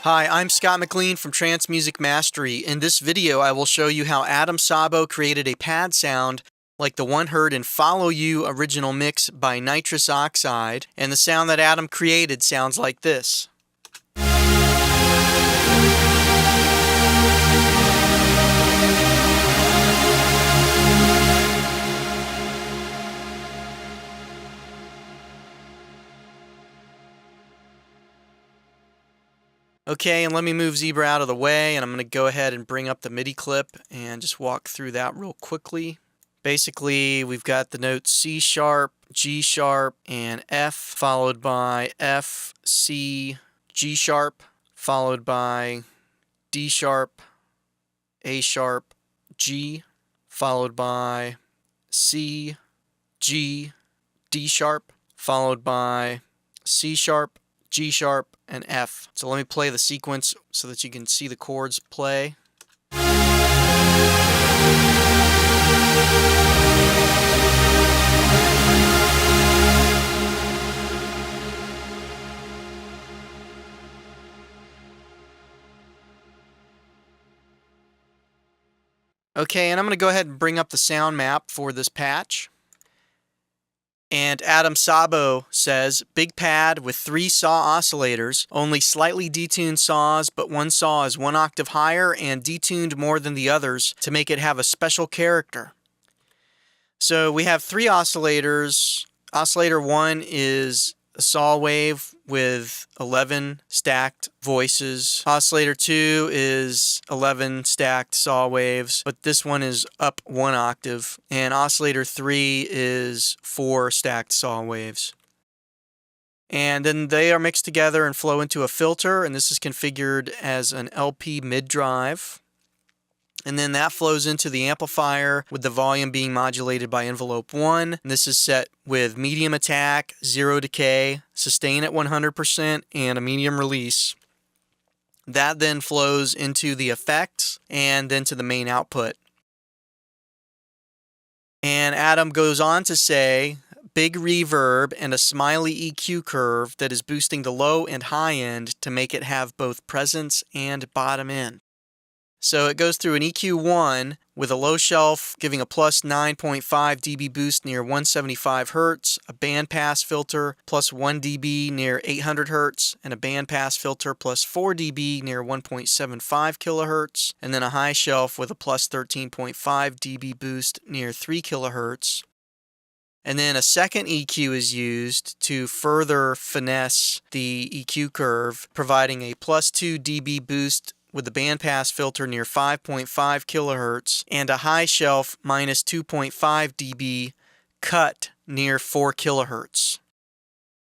Hi, I'm Scott McLean from Trance Music Mastery. In this video, I will show you how Adam Sabo created a pad sound like the one heard in Follow You original mix by Nitrous Oxide, and the sound that Adam created sounds like this. Okay, and let me move Zebra out of the way, and I'm going to go ahead and bring up the MIDI clip and just walk through that real quickly. Basically, we've got the notes C sharp, G sharp, and F, followed by F, C, G sharp, followed by D sharp, A sharp, G, followed by C, G, D sharp, followed by C sharp, G sharp, and F. So let me play the sequence so that you can see the chords play. Okay, and I'm going to go ahead and bring up the sound map for this patch. And Adam Sabo says, big pad with 3 saw oscillators, only slightly detuned saws, but one saw is 1 octave higher and detuned more than the others to make it have a special character. So we have 3 oscillators. Oscillator 1 is a saw wave with 11 stacked voices. Oscillator 2 is 11 stacked saw waves, but this one is up 1 octave. And oscillator 3 is 4 stacked saw waves. And then they are mixed together and flow into a filter, and this is configured as an LP mid-drive. And then that flows into the amplifier with the volume being modulated by envelope 1. And this is set with medium attack, 0 decay, sustain at 100%, and a medium release. That then flows into the effects and then to the main output. And Adam goes on to say, big reverb and a smiley EQ curve that is boosting the low and high end to make it have both presence and bottom end. So it goes through an EQ1 with a low shelf giving a plus 9.5 dB boost near 175 Hz, a bandpass filter plus 1 dB near 800 Hz, and a bandpass filter plus 4 dB near 1.75 kHz, and then a high shelf with a plus 13.5 dB boost near 3 kHz. And then a second EQ is used to further finesse the EQ curve, providing a plus 2 dB boost with the bandpass filter near 5.5 kHz and a high shelf minus 2.5 dB cut near 4 kHz.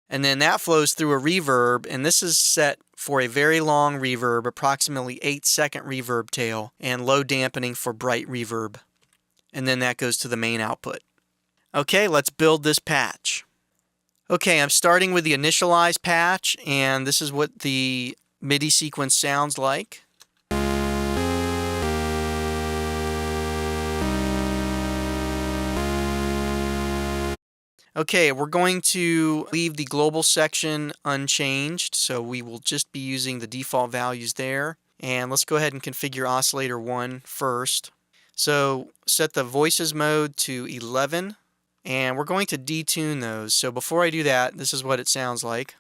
And then that flows through a reverb, and this is set for a very long reverb, approximately 8-second reverb tail, and low dampening for bright reverb. And then that goes to the main output. Okay, let's build this patch. Okay, I'm starting with the initialize patch, and this is what the MIDI sequence sounds like. Okay, we're going to leave the global section unchanged, so we will just be using the default values there. And let's go ahead and configure oscillator 1 first. So set the voices mode to 11, and we're going to detune those. So before I do that, this is what it sounds like.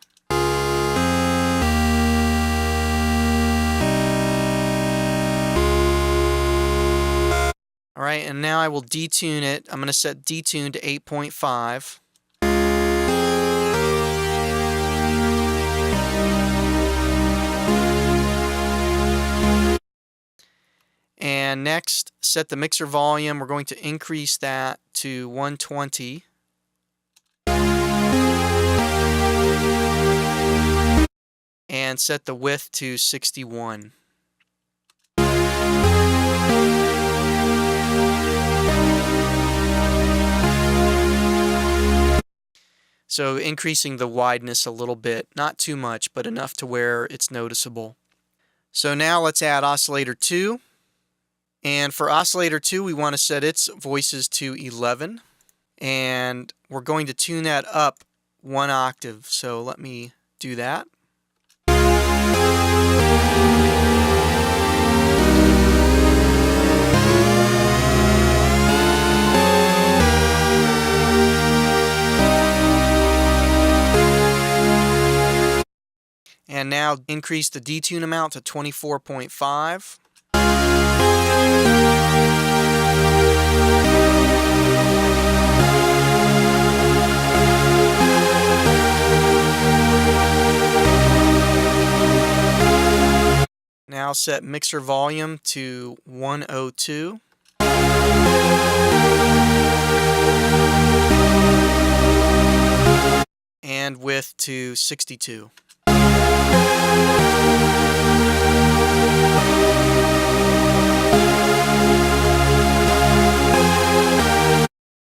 Alright, and now I will detune it. I'm going to set detune to 8.5. And next, set the mixer volume. We're going to increase that to 120. And set the width to 61. So increasing the wideness a little bit, not too much, but enough to where it's noticeable. So now let's add oscillator 2. And for oscillator 2, we want to set its voices to 11. And we're going to tune that up 1 octave. So let me do that. now increase the detune amount to 24.5. Now set mixer volume to 102. And width to 62.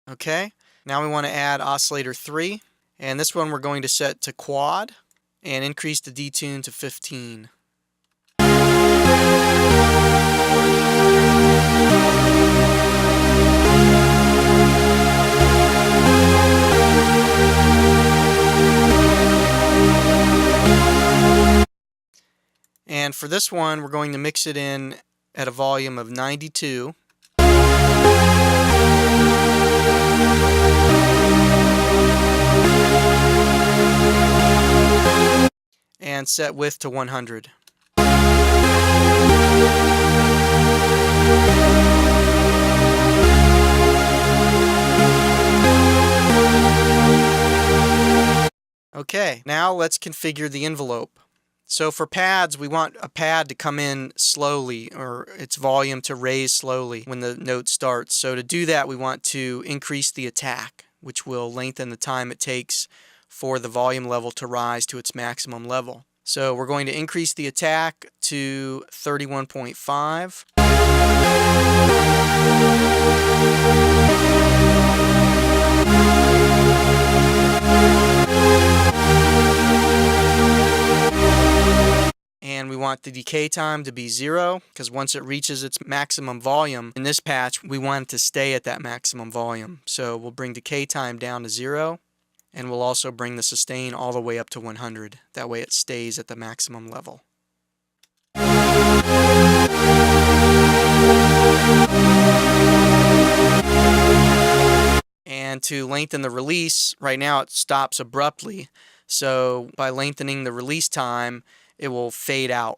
Okay, now we want to add oscillator 3, and this one we're going to set to quad and increase the detune to 15. And for this one, we're going to mix it in at a volume of 92. And set width to 100. Okay, now let's configure the envelope. So for pads, we want a pad to come in slowly, or its volume to raise slowly when the note starts. So to do that, we want to increase the attack, which will lengthen the time it takes for the volume level to rise to its maximum level. So we're going to increase the attack to 31.5. And we want the decay time to be 0, because once it reaches its maximum volume, in this patch, we want it to stay at that maximum volume. So we'll bring decay time down to 0, and we'll also bring the sustain all the way up to 100. That way it stays at the maximum level. And to lengthen the release, right now it stops abruptly. So by lengthening the release time, it will fade out.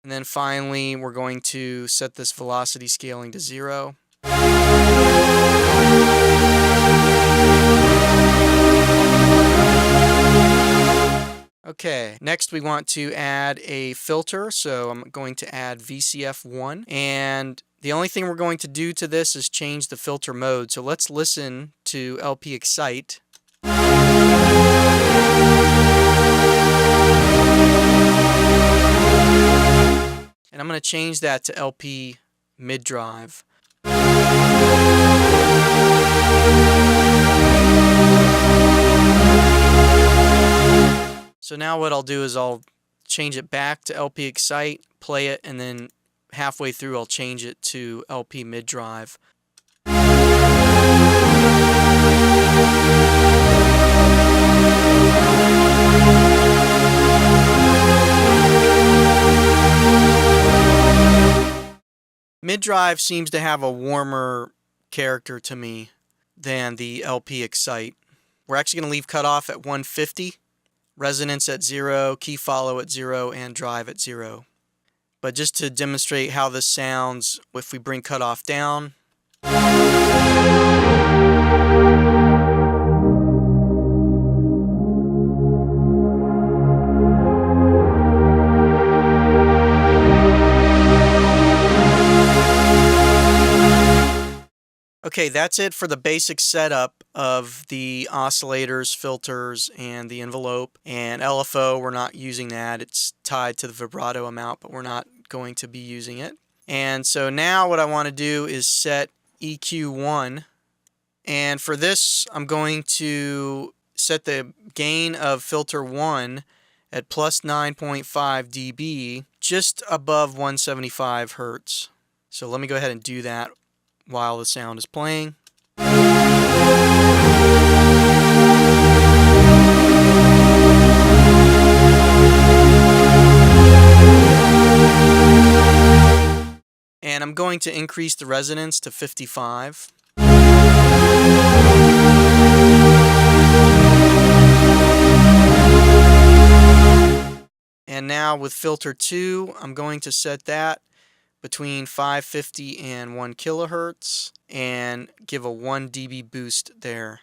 And then finally, we're going to set this velocity scaling to 0. Okay, next we want to add a filter, so I'm going to add VCF1, and the only thing we're going to do to this is change the filter mode. So let's listen to LP Excite. And I'm going to change that to LP Mid-Drive. So now what I'll do is I'll change it back to LP Excite, play it, and then halfway through I'll change it to LP Mid-Drive. Mid-Drive seems to have a warmer character to me than the LP Excite. We're actually going to leave cutoff at 150. Resonance at 0, key follow at 0, and drive at 0. But just to demonstrate how this sounds, if we bring cutoff down, okay, that's it for the basic setup of the oscillators, filters, and the envelope. And LFO, we're not using that. It's tied to the vibrato amount, but we're not going to be using it. And so now what I want to do is set EQ1. And for this, I'm going to set the gain of filter 1 at plus 9.5 dB, just above 175 Hertz. So let me go ahead and do that while the sound is playing. And I'm going to increase the resonance to 55. And now with filter 2, I'm going to set that between 550 and 1 kilohertz and give a 1 dB boost there.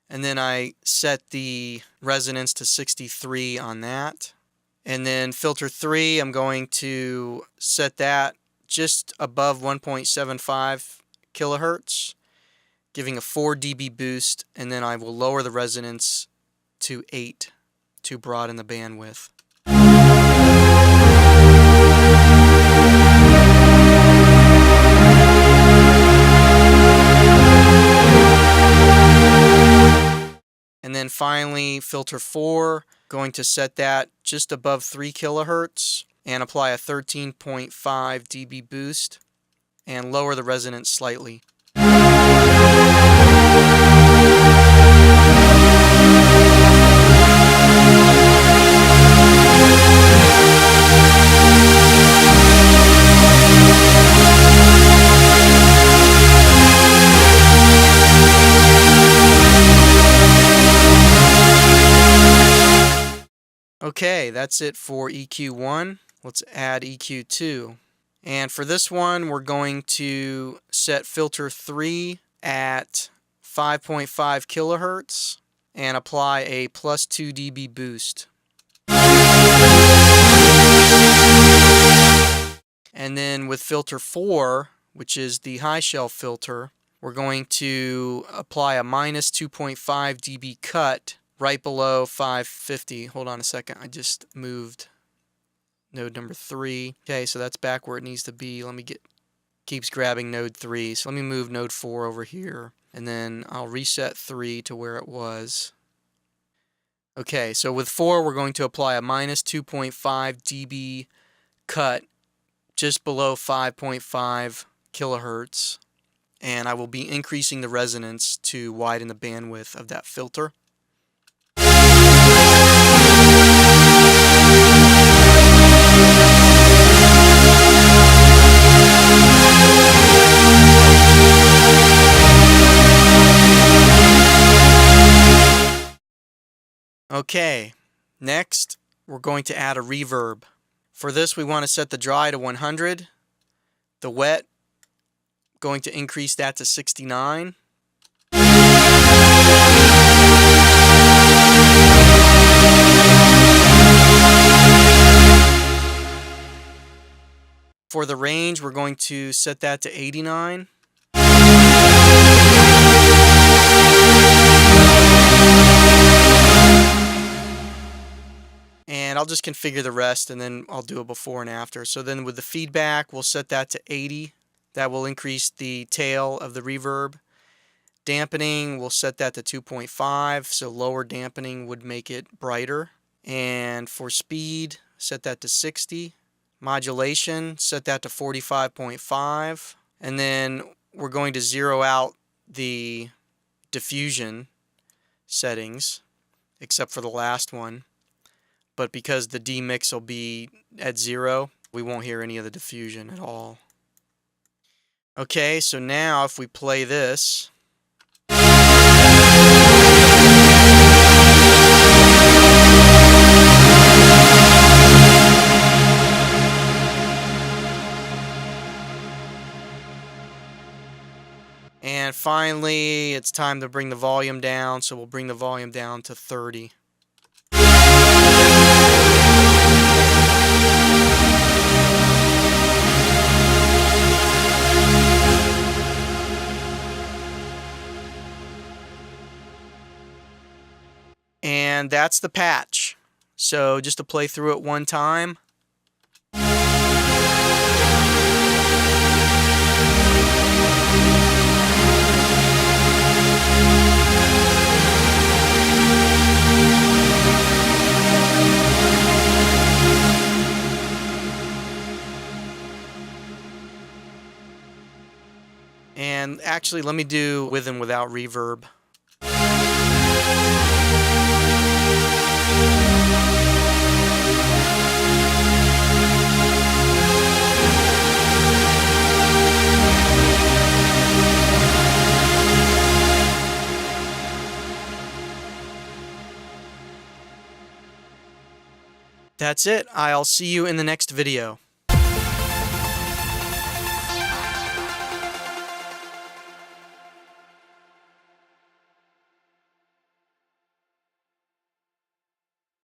And then I set the resonance to 63 on that. And then filter 3, I'm going to set that just above 1.75 kilohertz, giving a 4 dB boost, and then I will lower the resonance to 8 to broaden the bandwidth. And then finally, filter 4, going to set that just above 3 kilohertz and apply a 13.5 dB boost and lower the resonance slightly. Okay, that's it for EQ1. Let's add EQ2. And for this one, we're going to set filter 3 at 5.5 kilohertz and apply a plus 2 dB boost. And then with filter 4, which is the high shelf filter, we're going to apply a minus 2.5 dB cut right below 550. Hold on a second, I just moved node number 3. Okay, so that's back where it needs to be. Keeps grabbing node 3. So let me move node 4 over here, and then I'll reset 3 to where it was. Okay, so with 4, we're going to apply a minus 2.5 dB cut just below 5.5 kilohertz, and I will be increasing the resonance to widen the bandwidth of that filter. Okay, next we're going to add a reverb. For this, we want to set the dry to 100, the wet, going to increase that to 69. For the range, we're going to set that to 89. And I'll just configure the rest, and then I'll do a before and after. So then with the feedback, we'll set that to 80. That will increase the tail of the reverb. Dampening, we'll set that to 2.5, so lower dampening would make it brighter. And for speed, set that to 60. Modulation, set that to 45.5. And then we're going to zero out the diffusion settings, except for the last one. But because the D-mix will be at 0, we won't hear any of the diffusion at all. Okay, so now if we play this, and finally it's time to bring the volume down, so we'll bring the volume down to 30. And that's the patch. So just to play through it one time. actually, let me do with and without reverb. That's it. I'll see you in the next video.